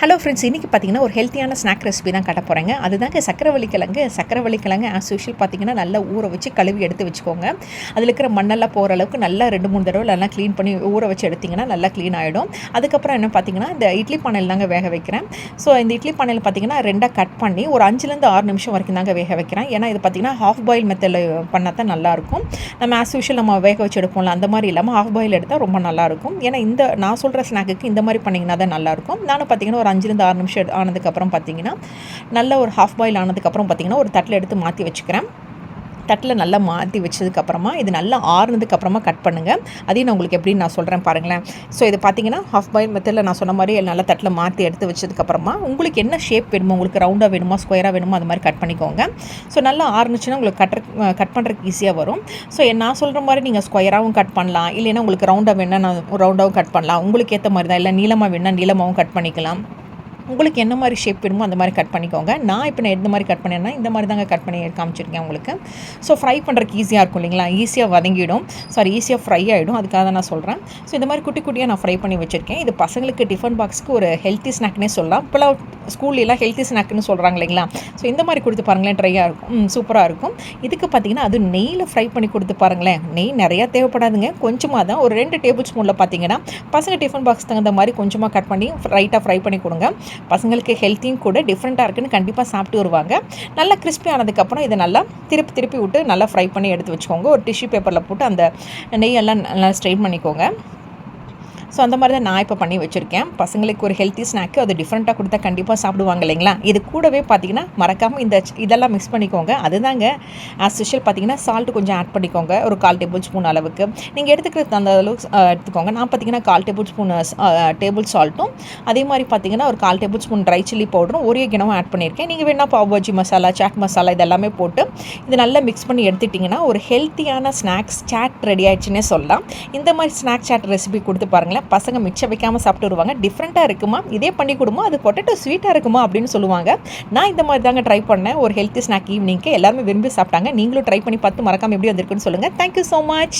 Hello friends, இன்றைக்கி பார்த்தீங்கன்னா ஒரு ஹெல்த்தியான ஸ்நாக் ரெசிபி தான் காட்ட போகிறேங்க. அதுதாங்க சக்கரவள்ளிக்கிழங்கு ஆஸ் யூஷுவல் பார்த்தீங்கன்னா நல்லா ஊற வச்சு கழுவி எடுத்து வச்சுக்கோங்க. அதில் இருக்கிற மண்ணெல்லாம் போகிற அளவுக்கு நல்லா 2-3 தடவை நல்லா க்ளீன் பண்ணி ஊற வச்சு எடுத்திங்கன்னா நல்லா க்ளீன் ஆகிடும். அதுக்கப்புறம் என்ன பார்த்தீங்கன்னா இந்த இட்லி பானையில் தாங்க வேக வைக்கிறேன். ஸோ இந்த இட்லி பானையில் பார்த்தீங்கன்னா 2ஆக கட் பண்ணி ஒரு 5லேருந்து 6 நிமிஷம் வரைக்கும் தாங்க வேக வைக்கிறேன். ஏன்னா இது பார்த்தீங்கன்னா ஹாஃப் பாயில் மெத்தடில் பண்ணால் தான் நல்லாயிருக்கும். நம்ம ஆஸ் யூஷுவல் நம்ம வேக வச்சு எடுப்போம்ல, அந்த மாதிரி இல்லாமல் ஹாஃப் பாயில் எடுத்தால் ரொம்ப நல்லாயிருக்கும். ஏன்னா இந்த நான் சொல்கிற ஸ்நாக்குக்கு இந்த மாதிரி பண்ணிங்கன்னா தான் நல்லாயிருக்கும். நானும் பார்த்தீங்கன்னா ஒரு 5லேருந்து 6 நிமிஷம் ஆனதுக்கப்புறம் பார்த்தீங்கன்னா நல்ல ஒரு ஹாஃப் பாயில் ஆனதுக்கப்புறம் பார்த்தீங்கன்னா ஒரு தட்டில் எடுத்து மாற்றி வச்சுக்கிறேன். தட்டில் நல்லா மாற்றி வச்சதுக்கப்புறமா இது நல்லா ஆறுனதுக்கப்புறமா கட் பண்ணுங்கள். அதையும் நான் உங்களுக்கு எப்படின்னு நான் சொல்கிறேன் பாருங்களேன். ஸோ இது பார்த்தீங்கன்னா ஹாஃப் பாயில் மெத்தடில் நான் சொன்ன மாதிரி நல்லா தட்டில் மாற்றி எடுத்து வச்சதுக்கப்புறமா உங்களுக்கு என்ன ஷேப் வேணுமோ, உங்களுக்கு ரவுண்டாக வேணுமா ஸ்கொயராக வேணுமோ அது மாதிரி கட் பண்ணிக்கோங்க. ஸோ நல்லா ஆறுனுச்சுன்னா உங்களுக்கு கட் பண்ணுறதுக்கு ஈஸியாக வரும். ஸோ நான் சொல்கிற மாதிரி நீங்கள் ஸ்கொயராகவும் கட் பண்ணலாம், இல்லைன்னா உங்களுக்கு ரவுண்டாக வேணுன்னா நான் ரவுண்டாகவும் கட் பண்ணலாம். உங்களுக்கு ஏற்ற மாதிரி தான். இல்லை நீளமாக வேணுன்னா நீளமாகவும் கட் பண்ணிக்கலாம். உங்களுக்கு என்ன மாதிரி ஷேப் வேணுமோ அந்த மாதிரி கட் பண்ணிக்கோங்க. நான் எந்த மாதிரி கட் பண்ணேன்னா இந்த மாதிரி தாங்க கட் பண்ணி காமிச்சிருக்கேன் உங்களுக்கு. ஸோ ஃப்ரை பண்ணுறதுக்கு ஈஸியாக இருக்கும் இல்லைங்களா, ஈஸியாக வதங்கிடும், ஈஸியாக ஃப்ரை ஆகிடும். அதுக்காக தான் நான் சொல்கிறேன். ஸோ இந்த மாதிரி குட்டி குட்டியாக நான் ஃப்ரை பண்ணி வச்சுருக்கேன். இது பசங்களுக்கு டிஃபன் பாக்ஸ்க்கு ஒரு ஹெல்த்தி ஸ்நாக்னே சொல்லலாம். இப்போலாம் ஸ்கூல்லாம் ஹெல்த்தி ஸ்நாக்னு சொல்கிறாங்க இல்லைங்களா. ஸோ இந்த மாதிரி கொடுத்து பாருங்களேன், ட்ரையாக இருக்கும், சூப்பராக இருக்கும். இதுக்கு பார்த்தீங்கன்னா அது நெய்யில் ஃப்ரை பண்ணி கொடுத்து பாருங்களேன். நெய் நிறையா தேவைப்படாதுங்க, கொஞ்சமாக தான். ஒரு 2 டேபிள் ஸ்பூனில் பார்த்தீங்கன்னா பசங்க டிஃபன் பாக்ஸ் தகுந்த மாதிரி கொஞ்சமாக கட் பண்ணி ரைட்டாக ஃப்ரை பண்ணி கொடுங்க. பசங்களுக்கு ஹெல்த்தியும் கூட, டிஃப்ரெண்ட்டாக இருக்குன்னு கண்டிப்பாக சாப்பிட்டு வருவாங்க. நல்லா கிறிஸ்பி ஆனதுக்கப்புறம் இதை நல்லா திருப்பி விட்டு நல்லா ஃப்ரை பண்ணி எடுத்து வச்சுக்கோங்க. ஒரு டிஷ்யூ பேப்பரில் போட்டு அந்த நெய்யெல்லாம் நல்லா ஸ்ட்ரெயின் பண்ணிக்கோங்க. ஸோ அந்த மாதிரி தான் நான் இப்போ பண்ணி வச்சுருக்கேன். பசங்களுக்கு ஒரு ஹெல்த்தி ஸ்நாக்கு, அது டிஃப்ரெண்ட்டாக கொடுத்தா கண்டிப்பாக சாப்பிடுவாங்க இல்லைங்களா. இது கூடவே பார்த்தீங்கன்னா மறக்காமல் இதெல்லாம் மிக்ஸ் பண்ணிக்கோங்க. அதுதாங்க ஆஸ் யூஷுவல் பார்த்தீங்கன்னா சால்ட்டு கொஞ்சம் ஆட் பண்ணிக்கோங்க. ஒரு 1/4 டேபிள் ஸ்பூன் அளவுக்கு நீங்கள் எடுத்துக்கிறது அந்த அளவுக்கு எடுத்துக்கோங்க. நான் பார்த்தீங்கன்னா 1/4 டேபிள் ஸ்பூன் டேபிள் சால்ட்டும், அதே மாதிரி பார்த்தீங்கன்னா ஒரு 1/4 டேபிள் ஸ்பூன் ட்ரை சில்லி பவுடரும் ஒரேகிணவும் ஆட் பண்ணியிருக்கேன். நீங்கள் வேணால் பாவ் பாஜி மசாலா, சாட் மசாலா இதெல்லாமே போட்டு இது நல்லா மிக்ஸ் பண்ணி எடுத்துட்டிங்கன்னா ஒரு ஹெல்த்தியான ஸ்நாக்ஸ் சாட் ரெடி ஆகிடுச்சுன்னே சொல்லலாம். இந்த மாதிரி ஸ்நாக் சாட் ரெசிபி கொடுத்து பாருங்களேன். பசங்க மிச்சம் வைக்காமல் சாப்பிட்டு வருவாங்க. டிஃப்ரெண்ட்டாக இருக்குமா, இதே பண்ணி கொடுமா, அது பொட்டேட்டோ ஸ்வீட்டாக இருக்குமா அப்படின்னு சொல்லுவாங்க. நான் இந்த மாதிரி தாங்க ட்ரை பண்ணேன். ஒரு ஹெல்த்தி ஸ்நாக் ஈவினிங்க்கு எல்லாருமே விரும்பி சாப்பிட்டாங்க. நீங்களும் ட்ரை பண்ணி பார்த்து மறக்காமல் எப்படி வந்திருக்குன்னு சொல்லுங்கள். Thank you so much.